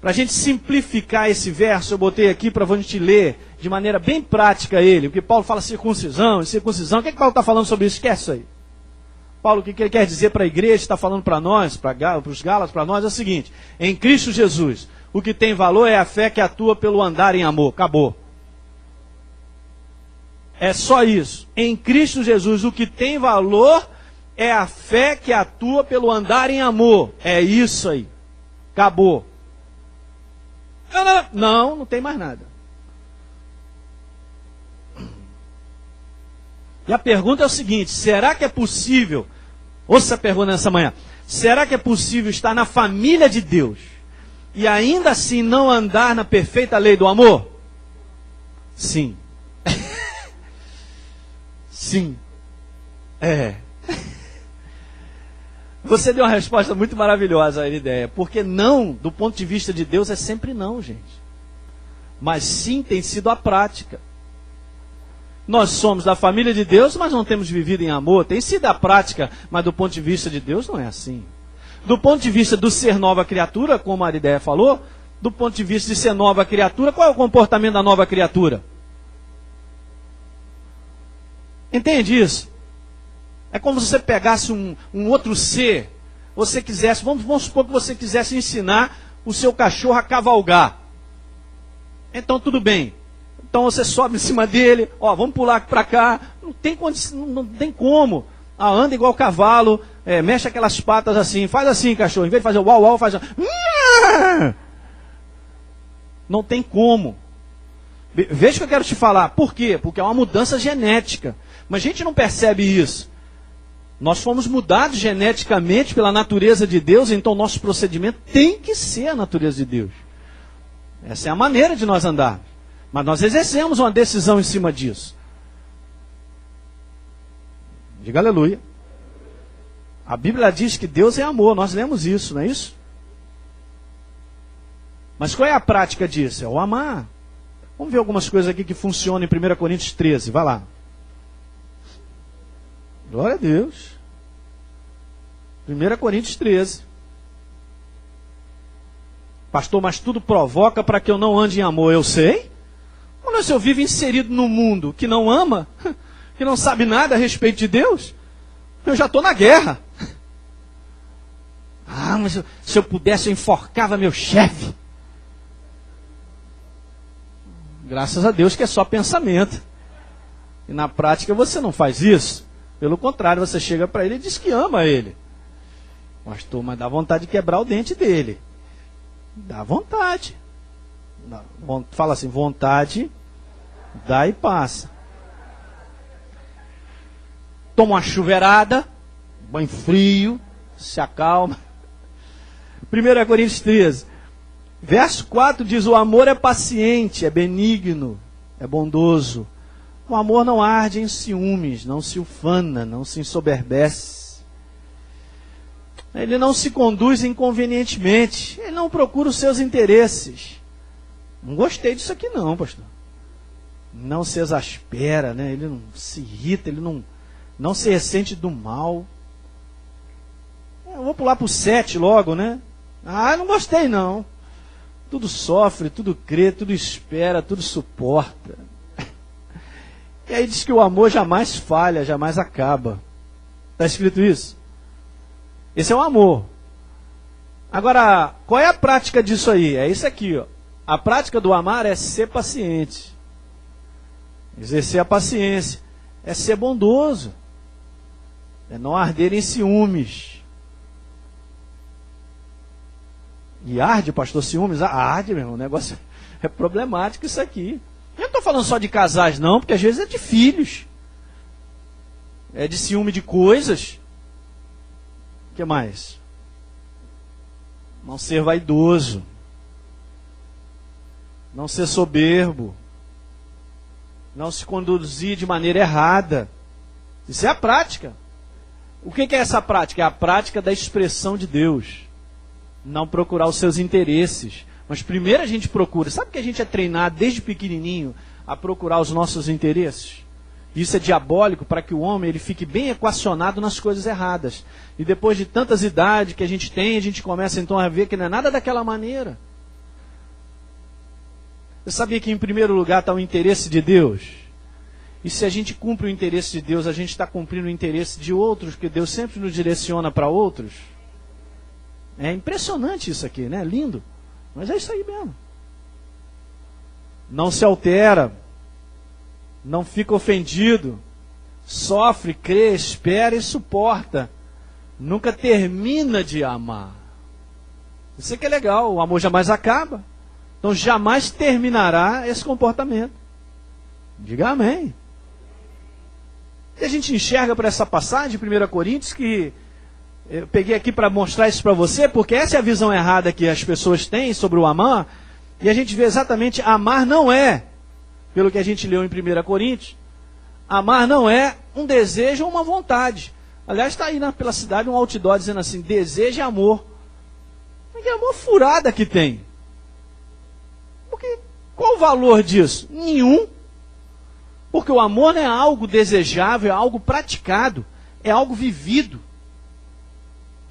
para a gente simplificar esse verso, eu botei aqui para a gente ler de maneira bem prática ele. Porque Paulo fala circuncisão, incircuncisão. O que Paulo está falando sobre isso? Esquece isso aí. Paulo, o que ele quer dizer para a igreja, está falando para nós, para os Gálatas, para nós, é o seguinte: em Cristo Jesus, o que tem valor é a fé que atua pelo andar em amor. Acabou. É só isso. Em Cristo Jesus, o que tem valor é a fé que atua pelo andar em amor. É isso aí. Acabou. Não tem mais nada. E a pergunta é o seguinte: será que é possível, ouça a pergunta nessa manhã, será que é possível estar na família de Deus e ainda assim não andar na perfeita lei do amor? Sim. Sim. Você deu uma resposta muito maravilhosa à ideia, porque não, do ponto de vista de Deus, é sempre não, gente. Mas sim tem sido a prática. Nós somos da família de Deus, mas não temos vivido em amor. Tem sido a prática, mas do ponto de vista de Deus não é assim. Do ponto de vista do ser nova criatura, como a Arideia falou, do ponto de vista de ser nova criatura, qual é o comportamento da nova criatura? Entende isso? É como se você pegasse um outro ser, você quisesse, vamos supor que você quisesse ensinar o seu cachorro a cavalgar. Então tudo bem. Então você sobe em cima dele, vamos pular para cá. Não tem como. Anda igual cavalo, mexe aquelas patas assim, faz assim, cachorro. Em vez de fazer uau, uau, faz não tem como. Veja o que eu quero te falar. Por quê? Porque é uma mudança genética. Mas a gente não percebe isso. Nós fomos mudados geneticamente pela natureza de Deus, então nosso procedimento tem que ser a natureza de Deus. Essa é a maneira de nós andarmos. Mas nós exercemos uma decisão em cima disso. Diga aleluia. A Bíblia diz que Deus é amor, nós lemos isso, não é isso? Mas qual é a prática disso? É o amar. Vamos ver algumas coisas aqui que funcionam em 1 Coríntios 13, vai lá. Glória a Deus. 1 Coríntios 13. Pastor, mas tudo provoca para que eu não ande em amor. Eu sei. Mas se eu vivo inserido num mundo que não ama, que não sabe nada a respeito de Deus, eu já estou na guerra. Mas se eu pudesse eu enforcava meu chefe. Graças a Deus que é só pensamento. E na prática você não faz isso. Pelo contrário, você chega para ele e diz que ama ele. Pastor, mas dá vontade de quebrar o dente dele. Dá vontade. Fala assim, vontade, dá e passa. Toma uma chuveirada, banho frio, se acalma. 1 Coríntios 13, verso 4 diz: o amor é paciente, é benigno, é bondoso. O amor não arde em ciúmes, não se ufana, não se ensoberbece. Ele não se conduz inconvenientemente, ele não procura os seus interesses. Não gostei disso aqui não, pastor. Não se exaspera, né? Ele não se irrita, ele não se ressente do mal. Eu vou pular para o 7 logo, né? Não gostei não. Tudo sofre, tudo crê, tudo espera, tudo suporta. E aí diz que o amor jamais falha, jamais acaba. Está escrito isso? Esse é o amor. Agora, qual é a prática disso aí? É isso aqui, ó. A prática do amar é ser paciente. Exercer a paciência. É ser bondoso. É não arder em ciúmes. E arde, pastor, ciúmes? Arde, meu irmão. O negócio é problemático isso aqui. Eu não estou falando só de casais, não, porque às vezes é de filhos. É de ciúme de coisas. O que mais? Não ser vaidoso. Não ser soberbo. Não se conduzir de maneira errada. Isso é a prática. O que é essa prática? É a prática da expressão de Deus. Não procurar os seus interesses. Mas primeiro a gente procura. Sabe que a gente é treinado desde pequenininho a procurar os nossos interesses? Isso é diabólico para que o homem ele fique bem equacionado nas coisas erradas. E depois de tantas idades que a gente tem, a gente começa então a ver que não é nada daquela maneira. Você sabia que em primeiro lugar está o interesse de Deus? E se a gente cumpre o interesse de Deus, a gente está cumprindo o interesse de outros, porque Deus sempre nos direciona para outros? É impressionante isso aqui, né? Lindo. Mas é isso aí mesmo. Não se altera. Não fica ofendido. Sofre, crê, espera e suporta. Nunca termina de amar. Isso aqui é legal. O amor jamais acaba. Então jamais terminará esse comportamento. Diga amém. E a gente enxerga para essa passagem de 1 Coríntios que eu peguei aqui para mostrar isso para você, porque essa é a visão errada que as pessoas têm sobre o amar, e a gente vê exatamente, amar não é, pelo que a gente leu em 1 Coríntios, amar não é um desejo ou uma vontade. Aliás, está aí pela cidade um outdoor dizendo assim, desejo é amor. Mas que amor furada que tem? Porque qual o valor disso? Nenhum. Porque o amor não é algo desejável, é algo praticado, é algo vivido.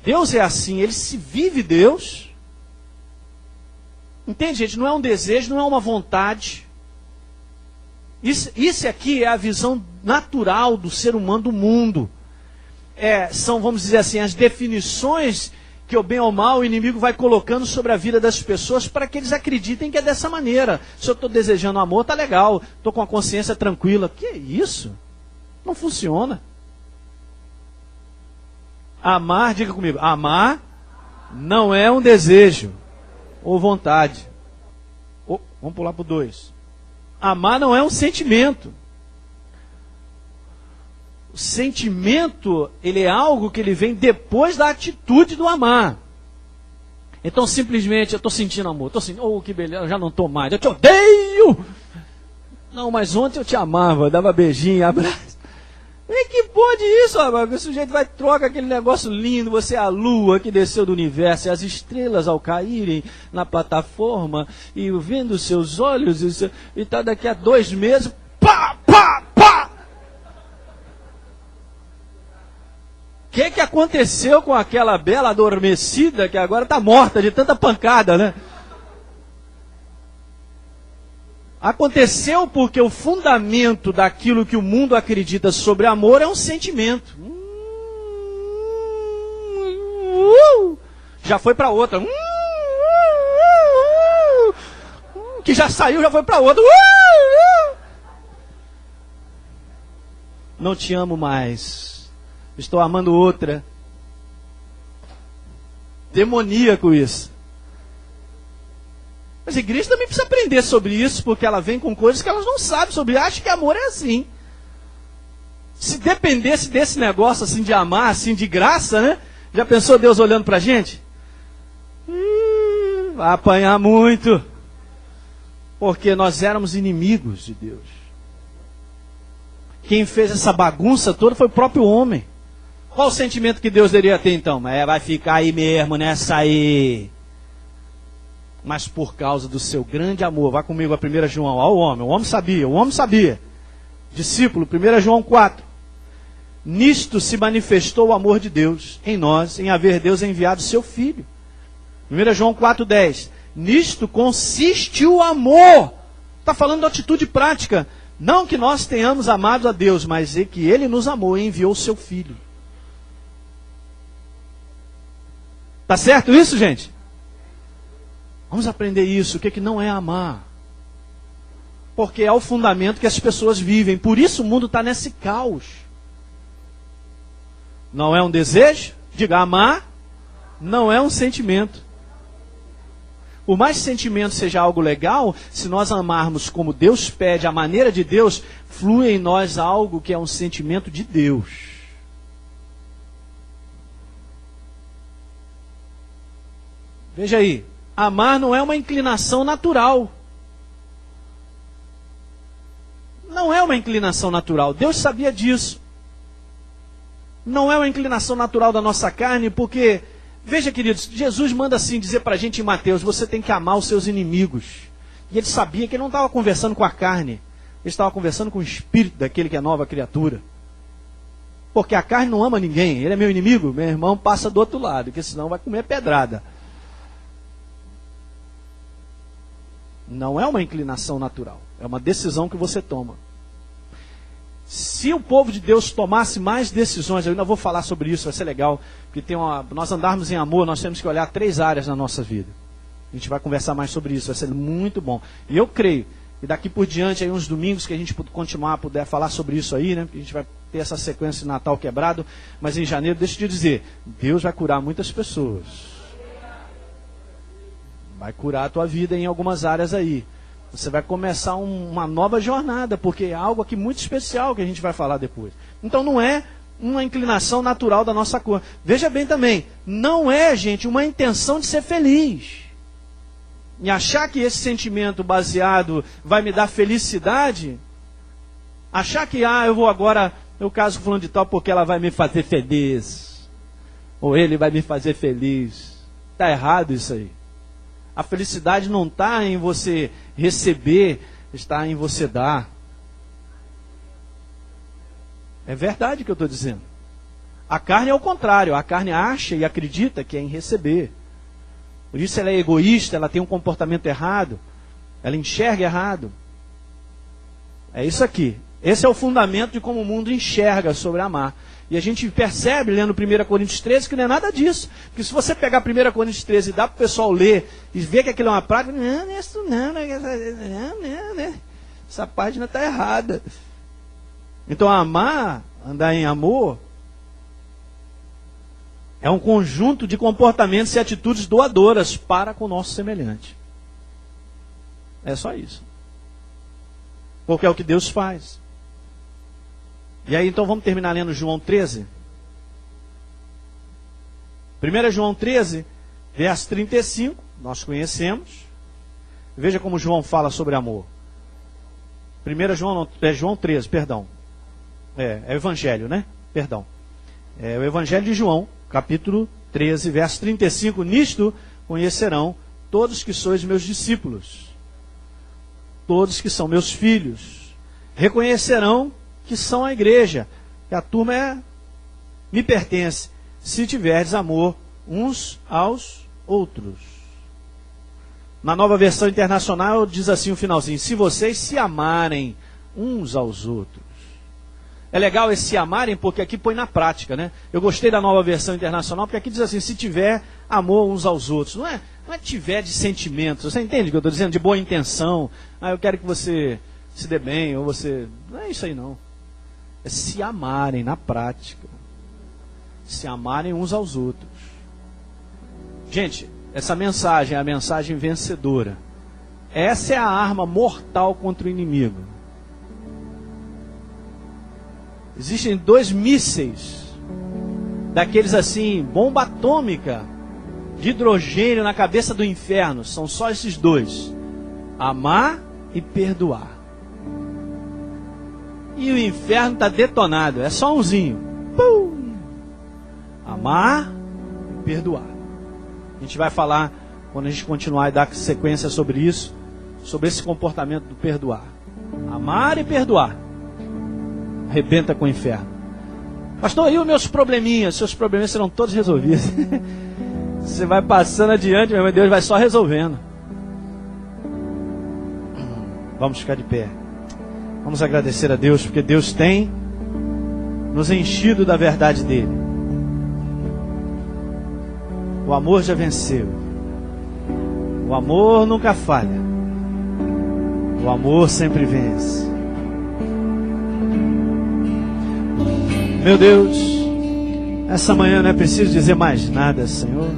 Deus é assim, ele se vive Deus. Entende, gente? Não é um desejo, não é uma vontade. Isso aqui é a visão natural do ser humano do mundo. São, vamos dizer assim, as definições que o bem ou mal o inimigo vai colocando sobre a vida das pessoas para que eles acreditem que é dessa maneira. Se eu estou desejando amor, tá legal. Estou com a consciência tranquila. Que isso? Não funciona. Amar, diga comigo, amar não é um desejo ou vontade. Vamos pular para o 2. Amar não é um sentimento. O sentimento, ele é algo que ele vem depois da atitude do amar. Então simplesmente, eu estou sentindo amor, estou sentindo, oh que beleza, eu já não estou mais, eu te odeio! Não, mas ontem eu te amava, dava beijinho, abraço. E que pode isso, rapaz? O sujeito vai troca aquele negócio lindo, você é a lua que desceu do universo, e as estrelas ao caírem na plataforma, e vendo os seus olhos, e tá daqui a 2 meses, pá, pá, pá! O que aconteceu com aquela bela adormecida que agora está morta de tanta pancada, né? Aconteceu porque o fundamento daquilo que o mundo acredita sobre amor é um sentimento. Já foi para outra. Que já saiu, já foi para outra. Não te amo mais. Estou amando outra. Demoníaco isso. Mas a igreja também precisa aprender sobre isso, porque ela vem com coisas que elas não sabem sobre. Acha que amor é assim. Se dependesse desse negócio assim de amar, assim de graça, né? Já pensou Deus olhando pra gente? Vai apanhar muito. Porque nós éramos inimigos de Deus. Quem fez essa bagunça toda foi o próprio homem. Qual o sentimento que Deus deveria ter então? Vai ficar aí mesmo, nessa aí. Mas por causa do seu grande amor, vá comigo a 1 João, o homem sabia. Discípulo, 1 João 4. Nisto se manifestou o amor de Deus em nós, em haver Deus enviado seu Filho. 1 João 4,10. Nisto consiste o amor. Está falando da atitude prática. Não que nós tenhamos amado a Deus, mas é que Ele nos amou e enviou o seu Filho. Tá certo isso, gente? Vamos aprender isso. O que não é amar? Porque é o fundamento que as pessoas vivem. Por isso o mundo está nesse caos. Não é um desejo? Diga, amar não é um sentimento. Por mais que sentimento seja algo legal, se nós amarmos como Deus pede, a maneira de Deus, flui em nós algo que é um sentimento de Deus. Veja aí, amar não é uma inclinação natural. Não é uma inclinação natural. Deus sabia disso. Não é uma inclinação natural da nossa carne, porque, veja, queridos, Jesus manda assim dizer para a gente em Mateus, você tem que amar os seus inimigos. E ele sabia que ele não estava conversando com a carne, ele estava conversando com o espírito daquele que é nova criatura. Porque a carne não ama ninguém, ele é meu inimigo, meu irmão passa do outro lado, porque senão vai comer pedrada. Não é uma inclinação natural, é uma decisão que você toma. Se o povo de Deus tomasse mais decisões, eu ainda vou falar sobre isso, vai ser legal, porque nós andarmos em amor, nós temos que olhar 3 áreas na nossa vida. A gente vai conversar mais sobre isso, vai ser muito bom. E eu creio, e daqui por diante, aí uns domingos que a gente puder falar sobre isso aí, né? A gente vai ter essa sequência de Natal quebrado, mas em janeiro, deixa eu te dizer, Deus vai curar muitas pessoas. Vai curar a tua vida em algumas áreas aí. Você vai começar uma nova jornada, porque é algo aqui muito especial que a gente vai falar depois. Então não é uma inclinação natural da nossa cor. Veja bem também, não é, gente, uma intenção de ser feliz. E achar que esse sentimento baseado vai me dar felicidade, achar que, eu vou agora, eu caso com fulano de tal porque ela vai me fazer feliz. Ou ele vai me fazer feliz. Está errado isso aí. A felicidade não está em você receber, está em você dar. É verdade o que eu estou dizendo. A carne é o contrário. A carne acha e acredita que é em receber. Por isso ela é egoísta, ela tem um comportamento errado. Ela enxerga errado. É isso aqui. Esse é o fundamento de como o mundo enxerga sobre amar. E a gente percebe, lendo 1 Coríntios 13, que não é nada disso. Porque se você pegar 1 Coríntios 13 e dá para o pessoal ler e ver que aquilo é uma prática, não é isso não, essa página está errada. Então amar, andar em amor, é um conjunto de comportamentos e atitudes doadoras para com o nosso semelhante. É só isso. Porque é o que Deus faz. E aí então vamos terminar lendo João 13. 1 João 13, verso 35, nós conhecemos. Veja como João fala sobre amor. 1 João, João 13, perdão. É o Evangelho, né? Perdão. É o Evangelho de João, capítulo 13, verso 35. Nisto conhecerão todos que sois meus discípulos. Todos que são meus filhos. Reconhecerão que são a igreja, que a turma me pertence, se tiverdes amor uns aos outros. Na Nova Versão Internacional diz assim o finalzinho, se vocês se amarem uns aos outros. É legal esse se amarem porque aqui põe na prática, né? Eu gostei da Nova Versão Internacional porque aqui diz assim, se tiver amor uns aos outros. Não é tiver de sentimentos, você entende o que eu estou dizendo? De boa intenção, eu quero que você se dê bem, ou você... Não é isso aí não. É se amarem na prática. Se amarem uns aos outros. Gente, essa mensagem é a mensagem vencedora. Essa é a arma mortal contra o inimigo. Existem 2 mísseis, daqueles assim, bomba atômica, de hidrogênio na cabeça do inferno. São só esses 2. Amar e perdoar. E o inferno está detonado. É só umzinho. Pum! Amar e perdoar. A gente vai falar, quando a gente continuar e dar sequência sobre isso, sobre esse comportamento do perdoar. Amar e perdoar. Arrebenta com o inferno. Pastor, e os meus probleminhas? Seus probleminhas serão todos resolvidos. Você vai passando adiante, meu Deus vai só resolvendo. Vamos ficar de pé. Vamos agradecer a Deus, porque Deus tem nos enchido da verdade dele. O amor já venceu. O amor nunca falha. O amor sempre vence. Meu Deus, essa manhã não é preciso dizer mais nada, Senhor.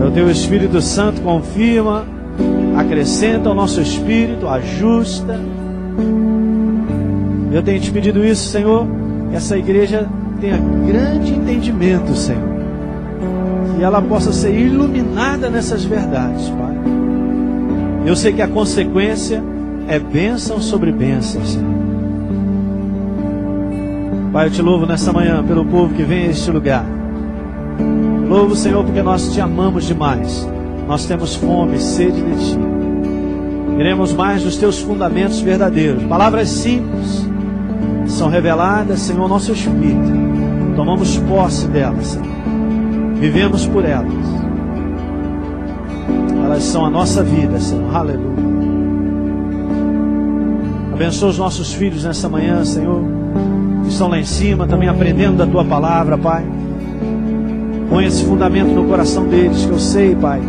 O Teu Espírito Santo confirma, acrescenta ao nosso espírito, ajusta. Eu tenho te pedido isso, Senhor, que essa igreja tenha grande entendimento, Senhor. Que ela possa ser iluminada nessas verdades, Pai. Eu sei que a consequência é bênção sobre bênção, Senhor. Pai, eu te louvo nessa manhã pelo povo que vem a este lugar. Louvo, Senhor, porque nós te amamos demais. Nós temos fome e sede de ti. Queremos mais dos teus fundamentos verdadeiros. Palavras simples são reveladas, Senhor, ao nosso espírito. Tomamos posse delas, Senhor. Vivemos por elas. Elas são a nossa vida, Senhor. Aleluia. Abençoa os nossos filhos nessa manhã, Senhor, que estão lá em cima, também aprendendo da Tua palavra, Pai. Põe esse fundamento no coração deles, que eu sei, Pai,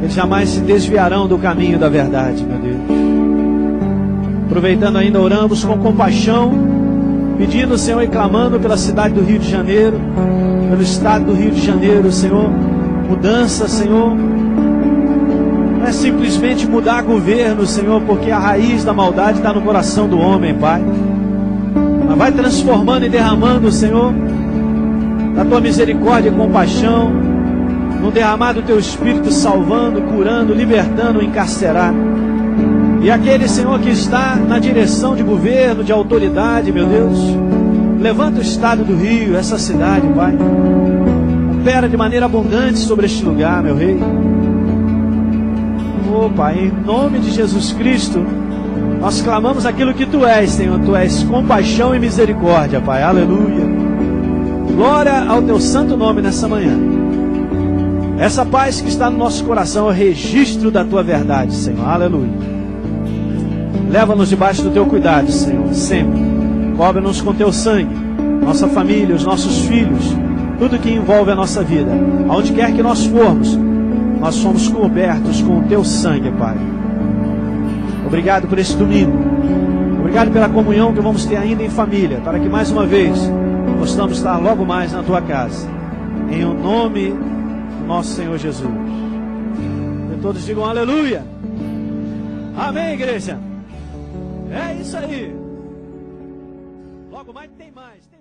eles jamais se desviarão do caminho da verdade, meu Deus. Aproveitando ainda, oramos com compaixão, pedindo, Senhor, e clamando pela cidade do Rio de Janeiro, pelo estado do Rio de Janeiro, Senhor. Mudança, Senhor. Não é simplesmente mudar governo, Senhor, porque a raiz da maldade está no coração do homem, Pai. Mas vai transformando e derramando, Senhor, da Tua misericórdia e compaixão, no derramar do Teu Espírito, salvando, curando, libertando, encarcerando. E aquele, Senhor, que está na direção de governo, de autoridade, meu Deus, levanta o estado do Rio, essa cidade, Pai. Opera de maneira abundante sobre este lugar, meu Rei. Oh, Pai, em nome de Jesus Cristo, nós clamamos aquilo que Tu és, Senhor. Tu és compaixão e misericórdia, Pai. Aleluia. Glória ao Teu santo nome nessa manhã. Essa paz que está no nosso coração é o registro da Tua verdade, Senhor. Aleluia. Leva-nos debaixo do Teu cuidado, Senhor, sempre. Cobre-nos com Teu sangue, nossa família, os nossos filhos, tudo que envolve a nossa vida. Aonde quer que nós formos, nós somos cobertos com o Teu sangue, Pai. Obrigado por esse domingo. Obrigado pela comunhão que vamos ter ainda em família, para que mais uma vez possamos estar logo mais na Tua casa. Em o nome do nosso Senhor Jesus. E todos digam aleluia. Amém, igreja. É isso aí. Logo mais tem mais.